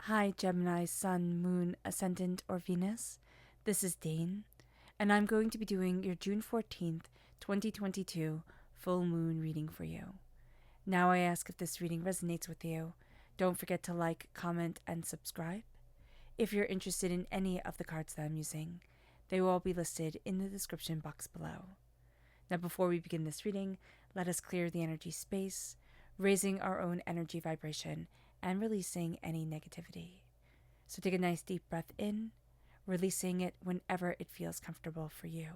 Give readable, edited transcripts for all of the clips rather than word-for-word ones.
Hi, Gemini, Sun, Moon, Ascendant, or Venus. This is Dane, and I'm going to be doing your June 14th, 2022 full moon reading for you. Now I ask if this reading resonates with you. Don't forget to like, comment, and subscribe. If you're interested in any of the cards that I'm using, they will all be listed in the description box below. Now, before we begin this reading, let us clear the energy space, raising our own energy vibration and releasing any negativity. So take a nice deep breath in, releasing it whenever it feels comfortable for you.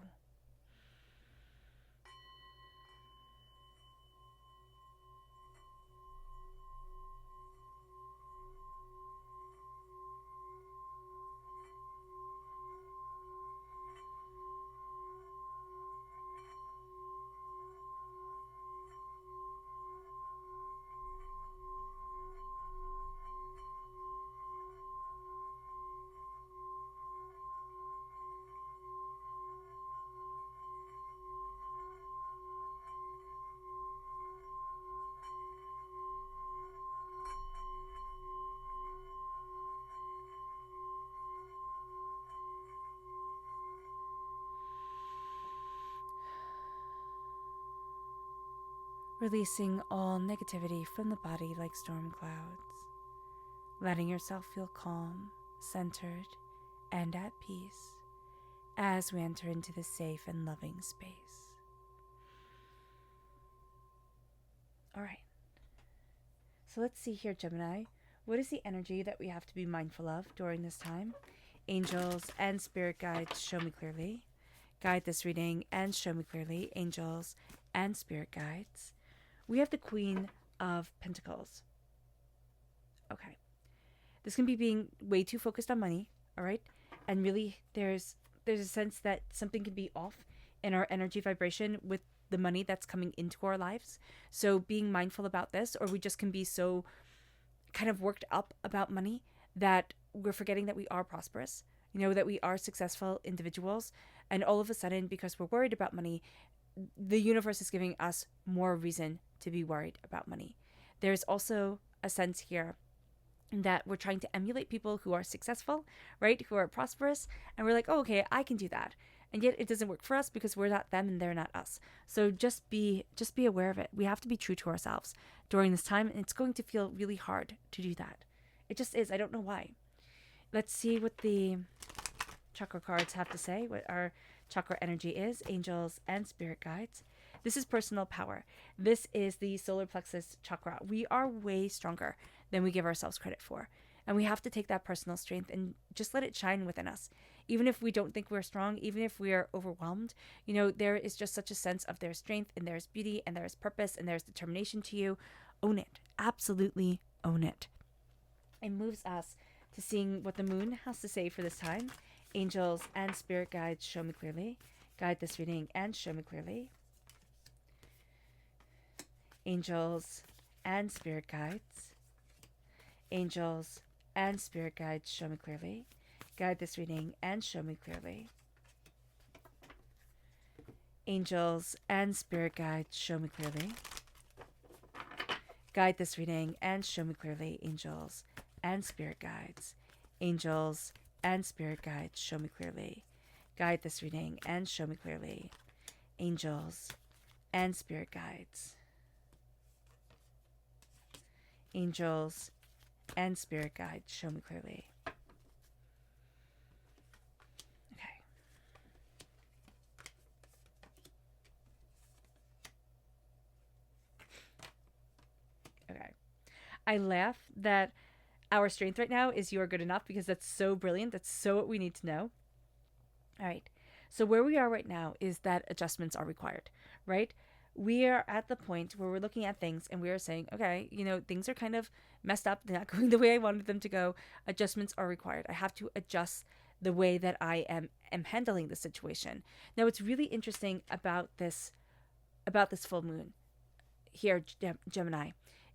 Releasing all negativity from the body like storm clouds, letting yourself feel calm, centered, and at peace as we enter into this safe and loving space. All right. So let's see here, Gemini. What is the energy that we have to be mindful of during this time? Angels and spirit guides, show me clearly. Guide this reading and show me clearly. Angels and spirit guides. We have the Queen of Pentacles. Okay. This can be being way too focused on money, all right? And really, there's a sense that something can be off in our energy vibration with the money that's coming into our lives. So being mindful about this, or we just can be so kind of worked up about money that we're forgetting that we are prosperous, that we are successful individuals. And all of a sudden, because we're worried about money, the universe is giving us more reason to be worried about money. There's also a sense here that we're trying to emulate people who are successful, right? Who are prosperous. And we're like, oh, okay, I can do that. And yet it doesn't work for us because we're not them and they're not us. So just be aware of it. We have to be true to ourselves during this time. And it's going to feel really hard to do that. It just is. I don't know why. Let's see what the chakra cards have to say, what our chakra energy is, angels and spirit guides. This is personal power. This is the solar plexus chakra. We are way stronger than we give ourselves credit for. And we have to take that personal strength and just let it shine within us. Even if we don't think we're strong, even if we are overwhelmed, there is just such a sense of there's strength and there's beauty and there's purpose and there's determination to you. Own it. Absolutely own it. It moves us to seeing what the moon has to say for this time. Angels and spirit guides, show me clearly. Guide this reading and show me clearly. Angels and spirit guides. Angels and spirit guides, show me clearly. Guide this reading and show me clearly. Angels and spirit guides, show me clearly. Guide this reading and show me clearly. Angels and spirit guides. Angels and spirit guides, show me clearly. Guide this reading and show me clearly. Angels and spirit guides. Angels and spirit guides, show me clearly. Okay. Okay. I laugh that our strength right now is you are good enough because that's so brilliant. That's so what we need to know. All right. So where we are right now is that adjustments are required, right? We are at the point where we're looking at things and we are saying, okay, things are kind of messed up. They're not going the way I wanted them to go. Adjustments are required. I have to adjust the way that I am handling the situation. Now, what's really interesting about this full moon here, Gemini,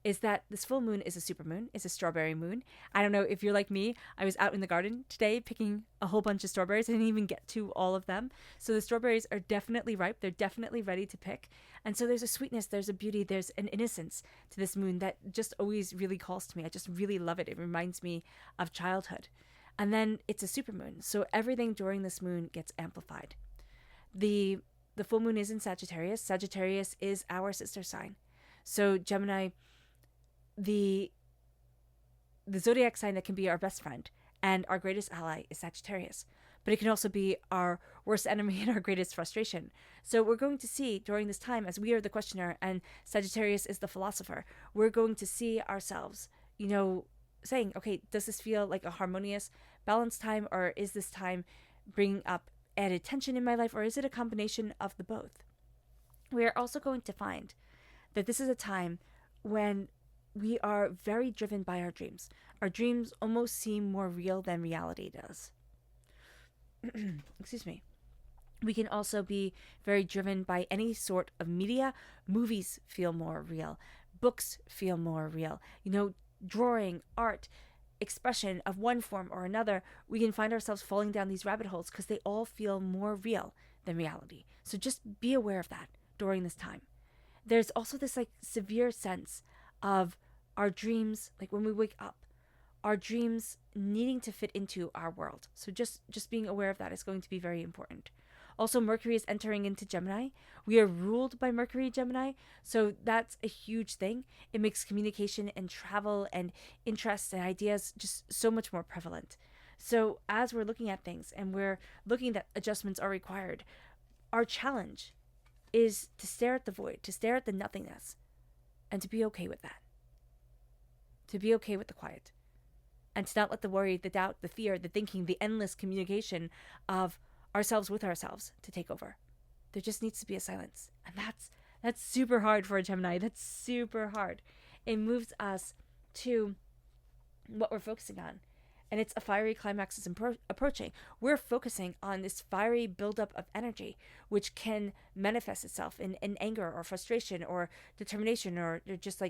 is that this full moon is a supermoon, is a strawberry moon. I don't know if you're like me. I was out in the garden today picking a whole bunch of strawberries. I didn't even get to all of them. So the strawberries are definitely ripe. They're definitely ready to pick. And so there's a sweetness, there's a beauty, there's an innocence to this moon that just always really calls to me. I just really love it. It reminds me of childhood. And then it's a supermoon. So everything during this moon gets amplified. The full moon is in Sagittarius. Sagittarius is our sister sign. So Gemini, the zodiac sign that can be our best friend and our greatest ally is Sagittarius, but it can also be our worst enemy and our greatest frustration. So we're going to see during this time, as we are the questioner and Sagittarius is the philosopher, we're going to see ourselves, saying, okay, does this feel like a harmonious, balanced time, or is this time bringing up added tension in my life, or is it a combination of the both? We are also going to find that this is a time when we are very driven by our dreams. Our dreams almost seem more real than reality does. Excuse me. We can also be very driven by any sort of media. Movies feel more real. Books feel more real. Drawing, art, expression of one form or another, we can find ourselves falling down these rabbit holes because they all feel more real than reality. So just be aware of that during this time. There's also this severe sense of our dreams, like when we wake up, our dreams needing to fit into our world. So just being aware of that is going to be very important. Also, Mercury is entering into Gemini. We are ruled by Mercury, Gemini. So that's a huge thing. It makes communication and travel and interests and ideas just so much more prevalent. So as we're looking at things and we're looking that adjustments are required, our challenge is to stare at the void, to stare at the nothingness, and to be okay with that. To be okay with the quiet. And to not let the worry, the doubt, the fear, the thinking, the endless communication of ourselves with ourselves to take over. There just needs to be a silence. And that's super hard for a Gemini. That's super hard. It moves us to what we're focusing on. And it's a fiery climax is approaching. We're focusing on this fiery buildup of energy, which can manifest itself in anger or frustration or determination or just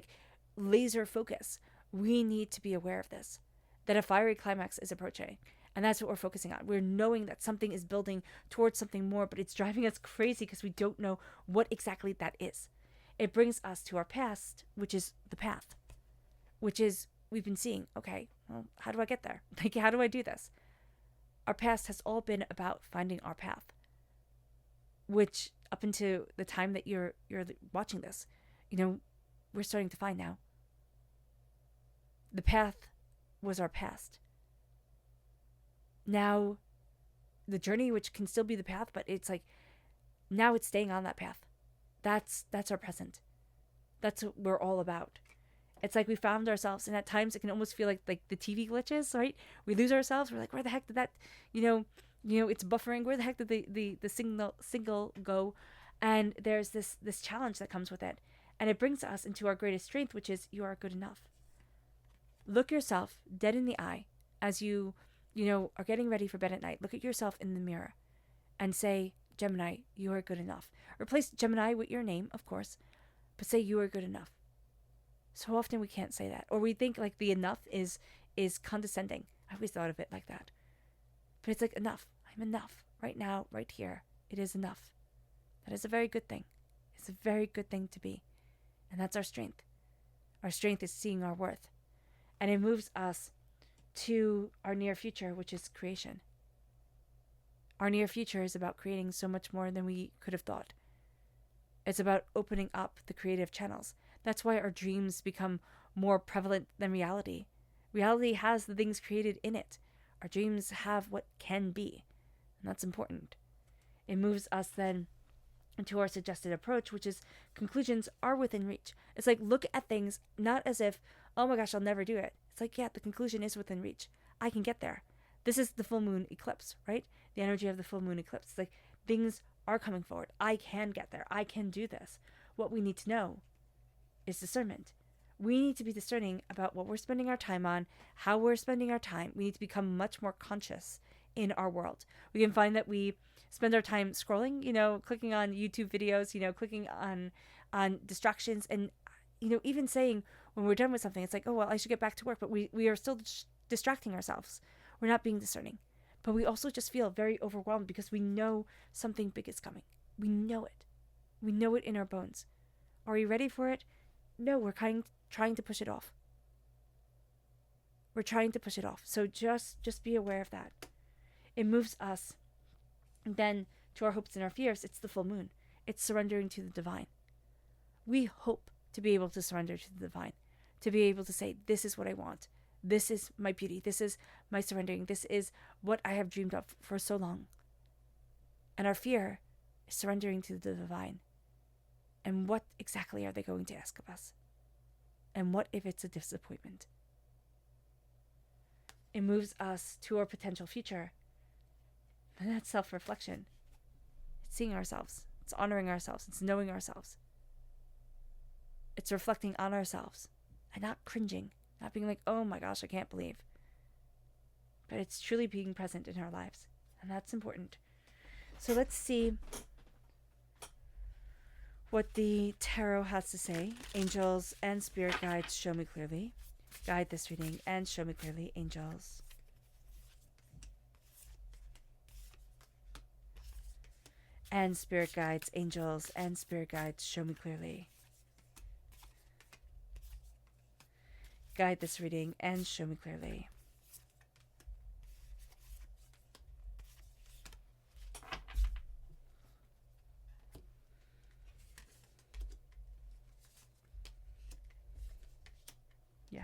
laser focus. We need to be aware of this, that a fiery climax is approaching. And that's what we're focusing on. We're knowing that something is building towards something more, but it's driving us crazy because we don't know what exactly that is. It brings us to our past, which is the path, which is we've been seeing, okay, well, how do I get there? How do I do this? Our past has all been about finding our path, which up until the time that you're watching this, we're starting to find now. The path was our past. Now, the journey, which can still be the path, but it's now it's staying on that path. That's our present. That's what we're all about. It's we found ourselves, and at times it can almost feel like the TV glitches, right? We lose ourselves. We're where the heck did that, it's buffering. Where the heck did the signal go? And there's this challenge that comes with it. And it brings us into our greatest strength, which is you are good enough. Look yourself dead in the eye as you are getting ready for bed at night. Look at yourself in the mirror and say, Gemini, you are good enough. Replace Gemini with your name, of course, but say you are good enough. So often we can't say that. Or we think the enough is condescending. I always thought of it like that. But it's enough. I'm enough. Right now, right here. It is enough. That is a very good thing. It's a very good thing to be. And that's our strength. Our strength is seeing our worth. And it moves us to our near future, which is creation. Our near future is about creating so much more than we could have thought. It's about opening up the creative channels. That's why our dreams become more prevalent than reality. Reality has the things created in it. Our dreams have what can be. And that's important. It moves us then into our suggested approach, which is conclusions are within reach. It's look at things not as if, oh my gosh, I'll never do it. It's yeah, the conclusion is within reach. I can get there. This is the full moon eclipse, right? The energy of the full moon eclipse. It's things are coming forward. I can get there. I can do this. What we need to know is discernment. We need to be discerning about what we're spending our time on, how we're spending our time. We need to become much more conscious in our world. We can find that we spend our time scrolling, clicking on YouTube videos, clicking on distractions. And, even saying when we're done with something, it's like, oh, well, I should get back to work. But we are still distracting ourselves. We're not being discerning. But we also just feel very overwhelmed because we know something big is coming. We know it. We know it in our bones. Are we ready for it? No, we're trying to push it off. We're trying to push it off. So just be aware of that. It moves us then to our hopes and our fears. It's the full moon. It's surrendering to the divine. We hope to be able to surrender to the divine, to be able to say, this is what I want. This is my beauty. This is my surrendering. This is what I have dreamed of for so long. And our fear is surrendering to the divine. And what exactly are they going to ask of us? And what if it's a disappointment? It moves us to our potential future. And that's self-reflection. It's seeing ourselves. It's honoring ourselves. It's knowing ourselves. It's reflecting on ourselves and not cringing, not being like, oh my gosh, I can't believe. But it's truly being present in our lives. And that's important. So let's see what the tarot has to say. Angels and spirit guides, show me clearly. Guide this reading and show me clearly, angels. And spirit guides, angels and spirit guides, show me clearly. Guide this reading and show me clearly. Yeah.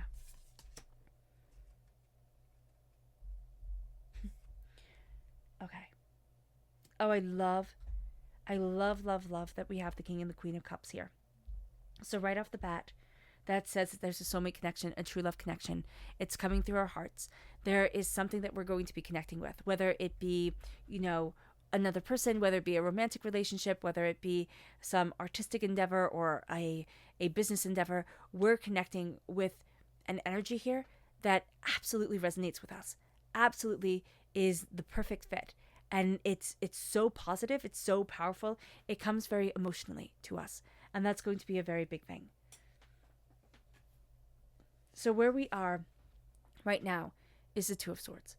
Okay. Oh, I love that we have the King and the Queen of Cups here. So right off the bat, that says that there's a soulmate connection, a true love connection. It's coming through our hearts. There is something that we're going to be connecting with, whether it be, another person, whether it be a romantic relationship, whether it be some artistic endeavor or a business endeavor. We're connecting with an energy here that absolutely resonates with us, absolutely is the perfect fit. And it's so positive, it's so powerful, it comes very emotionally to us. And that's going to be a very big thing. So where we are right now is the Two of Swords.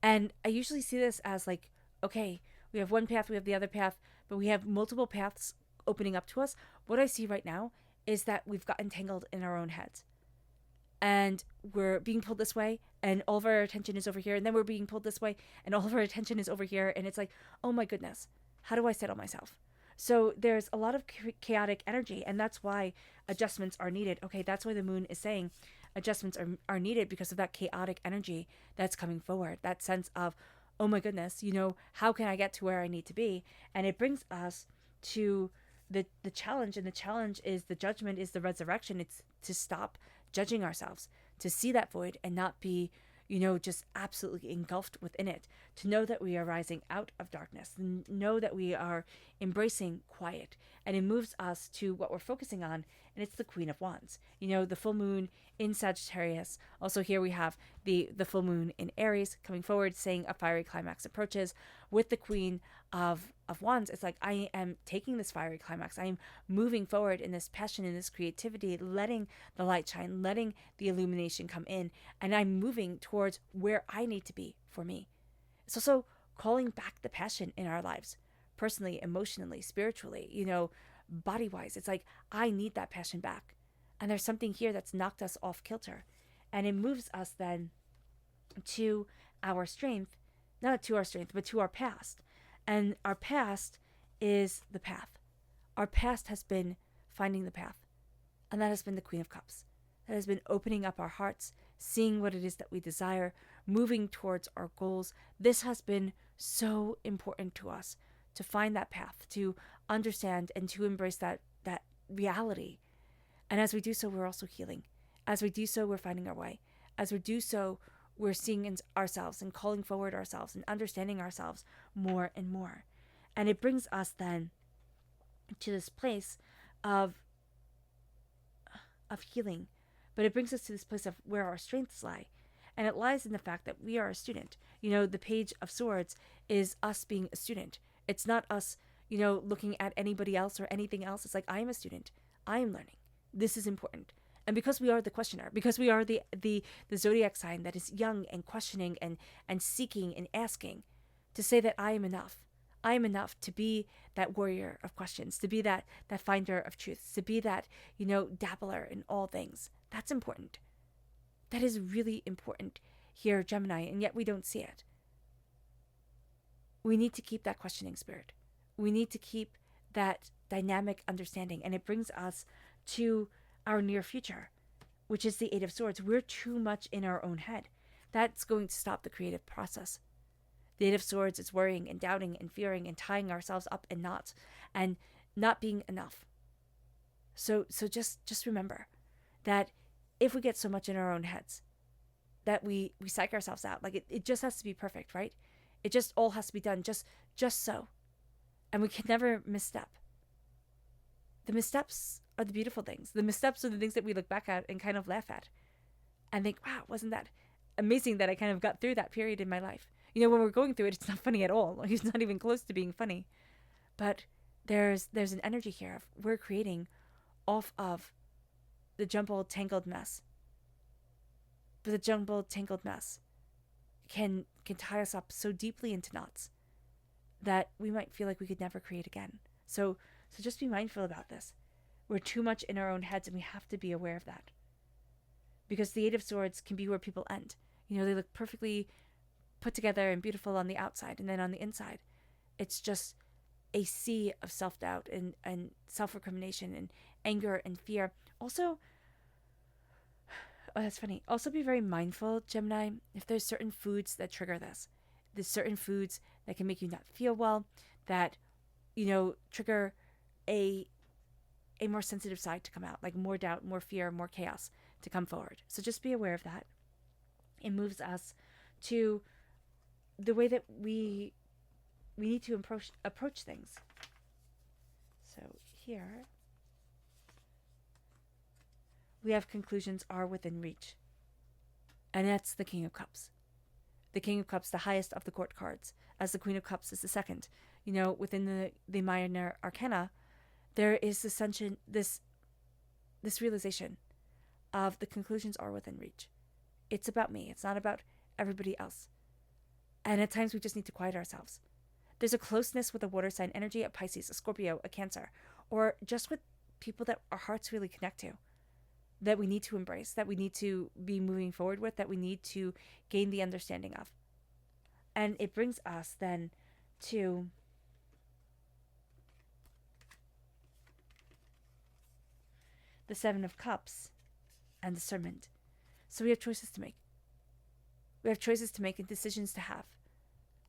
And I usually see this as like, okay, we have one path, we have the other path, but we have multiple paths opening up to us. What I see right now is that we've gotten tangled in our own heads. And we're being pulled this way, and all of our attention is over here, and then we're being pulled this way, and all of our attention is over here, and it's like, oh my goodness, how do I settle myself? So there's a lot of chaotic energy, and that's why adjustments are needed. Okay, that's why the moon is saying adjustments are needed, because of that chaotic energy that's coming forward, that sense of, oh my goodness, how can I get to where I need to be? And it brings us to the challenge, and the challenge is the judgment, is the resurrection. It's to stop judging ourselves, to see that void and not be, just absolutely engulfed within it, to know that we are rising out of darkness, and know that we are embracing quiet. And it moves us to what we're focusing on, and it's the Queen of Wands. The full moon in Sagittarius. Also here we have the full moon in Aries coming forward, saying a fiery climax approaches. With the Queen of Wands, it's like, I am taking this fiery climax. I am moving forward in this passion, in this creativity, letting the light shine, letting the illumination come in, and I'm moving towards where I need to be for me. It's also calling back the passion in our lives, personally, emotionally, spiritually, body-wise. It's like, I need that passion back. And there's something here that's knocked us off kilter. And it moves us then to our strength, not to our strength, but to our past. And our past is the path. Our past has been finding the path. And that has been the Queen of Cups. That has been opening up our hearts, seeing what it is that we desire, moving towards our goals. This has been so important to us, to find that path, to understand and to embrace that reality. And as we do so, we're also healing. As we do so, we're finding our way. As we do so, we're seeing ourselves and calling forward ourselves and understanding ourselves more and more. And it brings us then to this place of healing. But it brings us to this place of where our strengths lie. And it lies in the fact that we are a student. The Page of Swords is us being a student. It's not us, looking at anybody else or anything else. It's like, I am a student. I am learning. This is important. And because we are the questioner, because we are the zodiac sign that is young and questioning and seeking and asking, to say that I am enough. I am enough to be that warrior of questions, to be that finder of truths, to be that, dabbler in all things. That's important. That is really important here, Gemini, and yet we don't see it. We need to keep that questioning spirit. We need to keep that dynamic understanding, and it brings us to our near future, which is the Eight of Swords. We're too much in our own head. That's going to stop the creative process. The Eight of Swords is worrying and doubting and fearing and tying ourselves up in knots and not being enough. So just remember that if we get so much in our own heads that we psych ourselves out, like it just has to be perfect, right? It just all has to be done just so. And we can never misstep. The missteps are the beautiful things. The missteps are the things that we look back at and kind of laugh at and think, wow, wasn't that amazing that I kind of got through that period in my life? When we're going through it, it's not funny at all. Like, it's not even close to being funny. But there's an energy here of we're creating off of the jumbled, tangled mess. But the jumbled, tangled mess can tie us up so deeply into knots that we might feel like we could never create again. So just be mindful about this. We're too much in our own heads, and we have to be aware of that. Because the Eight of Swords can be where people end. They look perfectly put together and beautiful on the outside, and then on the inside, it's just a sea of self-doubt and self-recrimination and anger and fear. Also, that's funny. Also be very mindful, Gemini, if there's certain foods that trigger this. There's certain foods that can make you not feel well, that, trigger a more sensitive side to come out, like more doubt, more fear, more chaos to come forward. So just be aware of that. It moves us to the way that we need to approach things. So here we have conclusions are within reach. And that's the King of Cups. The King of Cups, the highest of the court cards, as the Queen of Cups is the second. Within the minor arcana, there is this realization of the conclusions are within reach. It's about me. It's not about everybody else. And at times we just need to quiet ourselves. There's a closeness with a water sign energy, a Pisces, a Scorpio, a Cancer, or just with people that our hearts really connect to, that we need to embrace, that we need to be moving forward with, that we need to gain the understanding of. And it brings us then to the Seven of Cups and discernment. So we have choices to make. We have choices to make and decisions to have.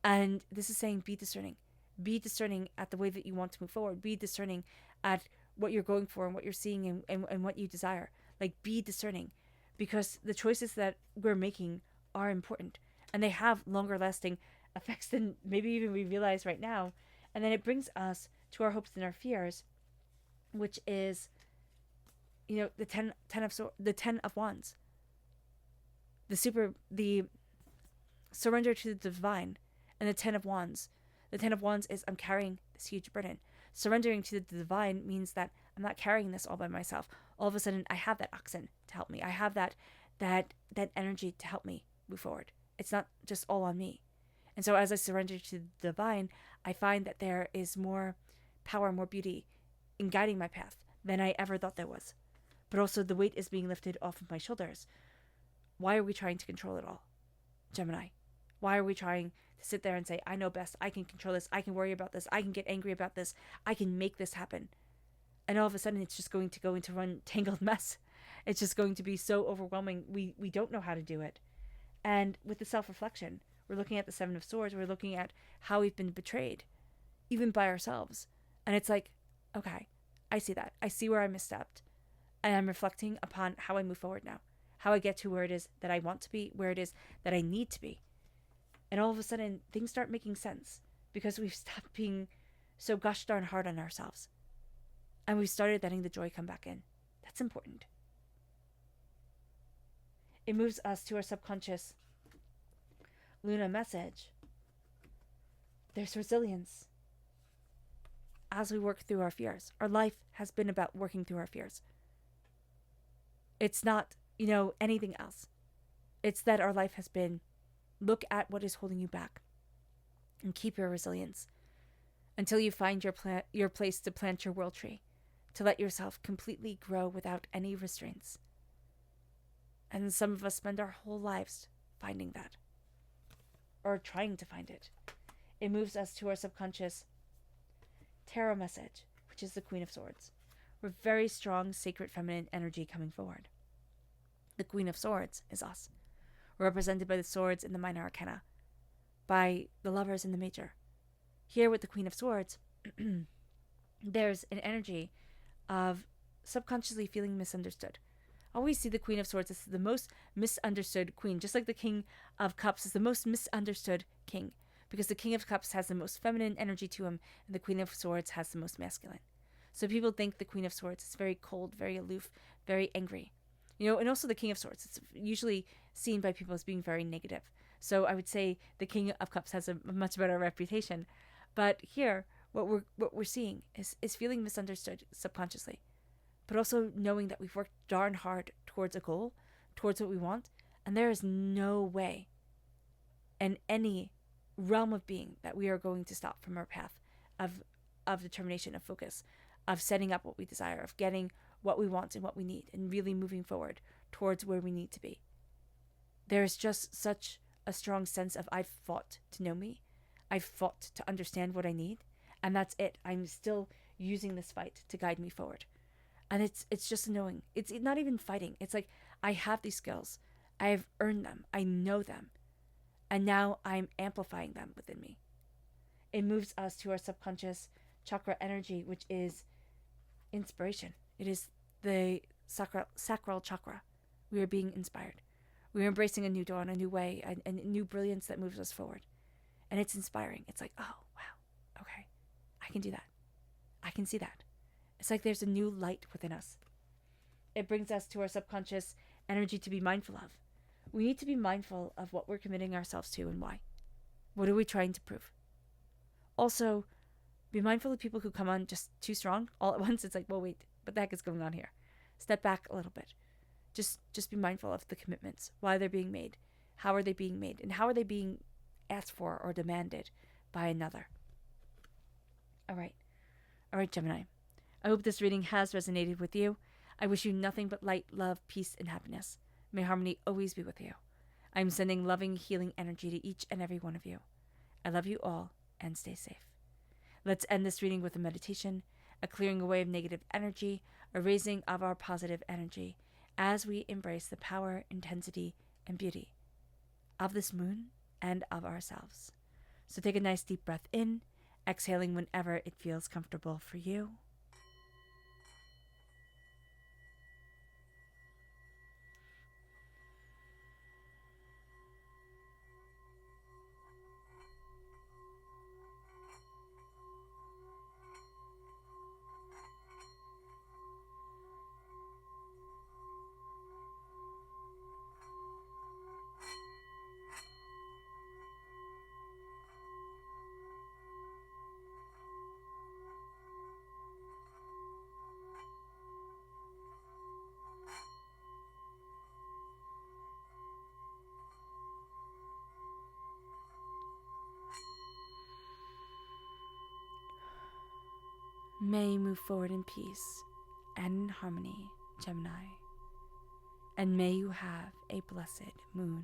And this is saying be discerning. Be discerning at the way that you want to move forward. Be discerning at what you're going for and what you're seeing and what you desire. Like, be discerning, because the choices that we're making are important and they have longer lasting effects than maybe even we realize right now. And then it brings us to our hopes and our fears, which is, the Ten of Wands. The surrender to the divine, and the Ten of Wands. The Ten of Wands is I'm carrying this huge burden. Surrendering to the divine means that I'm not carrying this all by myself. All of a sudden, I have that oxen to help me. I have that energy to help me move forward. It's not just all on me. And so as I surrender to the divine, I find that there is more power, more beauty in guiding my path than I ever thought there was. But also the weight is being lifted off of my shoulders. Why are we trying to control it all, Gemini? Why are we trying to sit there and say, I know best, I can control this, I can worry about this, I can get angry about this, I can make this happen? And all of a sudden it's just going to go into one tangled mess. It's just going to be so overwhelming. We don't know how to do it. And with the self-reflection, we're looking at the Seven of Swords, we're looking at how we've been betrayed, even by ourselves. And it's like, okay, I see that. I see where I misstepped. And I'm reflecting upon how I move forward now, how I get to where it is that I want to be, where it is that I need to be. And all of a sudden, things start making sense because we've stopped being so gosh darn hard on ourselves. And we started letting the joy come back in. That's important. It moves us to our subconscious Luna message. There's resilience as we work through our fears. Our life has been about working through our fears. It's not, anything else. It's that our life has been, look at what is holding you back and keep your resilience until you find your place to plant your world tree, to let yourself completely grow without any restraints. And some of us spend our whole lives finding that, or trying to find it. It moves us to our subconscious tarot message, which is the Queen of Swords. We're very strong, sacred feminine energy coming forward. The Queen of Swords is us. We're represented by the swords in the minor arcana, by the lovers in the major. Here with the Queen of Swords, there's an energy of subconsciously feeling misunderstood. I always see the Queen of Swords as the most misunderstood queen, just like the King of Cups is the most misunderstood king, because the King of Cups has the most feminine energy to him, and the Queen of Swords has the most masculine. So people think the Queen of Swords is very cold, very aloof, very angry. And also the King of Swords, it's usually seen by people as being very negative. So I would say the King of Cups has a much better reputation. But here, what we're seeing is feeling misunderstood subconsciously, but also knowing that we've worked darn hard towards a goal, towards what we want, and there is no way in any realm of being that we are going to stop from our path of determination, of focus, of setting up what we desire, of getting what we want and what we need, and really moving forward towards where we need to be. There's just such a strong sense of I've fought to know me. I've fought to understand what I need, and that's it. I'm still using this fight to guide me forward. And it's just knowing. It's not even fighting. It's like I have these skills. I have earned them. I know them. And now I'm amplifying them within me. It moves us to our subconscious chakra energy, which is inspiration. It is the sacral chakra. We are being inspired. We are embracing a new dawn, a new way, a new brilliance that moves us forward. And it's inspiring. It's like, oh, wow, okay, I can do that. I can see that. It's like there's a new light within us. It brings us to our subconscious energy to be mindful of. We need to be mindful of what we're committing ourselves to and why. What are we trying to prove? Also, be mindful of people who come on just too strong all at once. It's like, well, wait, what the heck is going on here? Step back a little bit. Just be mindful of the commitments, why they're being made, how are they being made, and how are they being asked for or demanded by another. All right, Gemini. I hope this reading has resonated with you. I wish you nothing but light, love, peace, and happiness. May harmony always be with you. I am sending loving, healing energy to each and every one of you. I love you all, and stay safe. Let's end this reading with a meditation, a clearing away of negative energy, a raising of our positive energy, as we embrace the power, intensity, and beauty of this moon and of ourselves. So take a nice deep breath in, exhaling whenever it feels comfortable for you. May you move forward in peace and in harmony, Gemini. And may you have a blessed moon.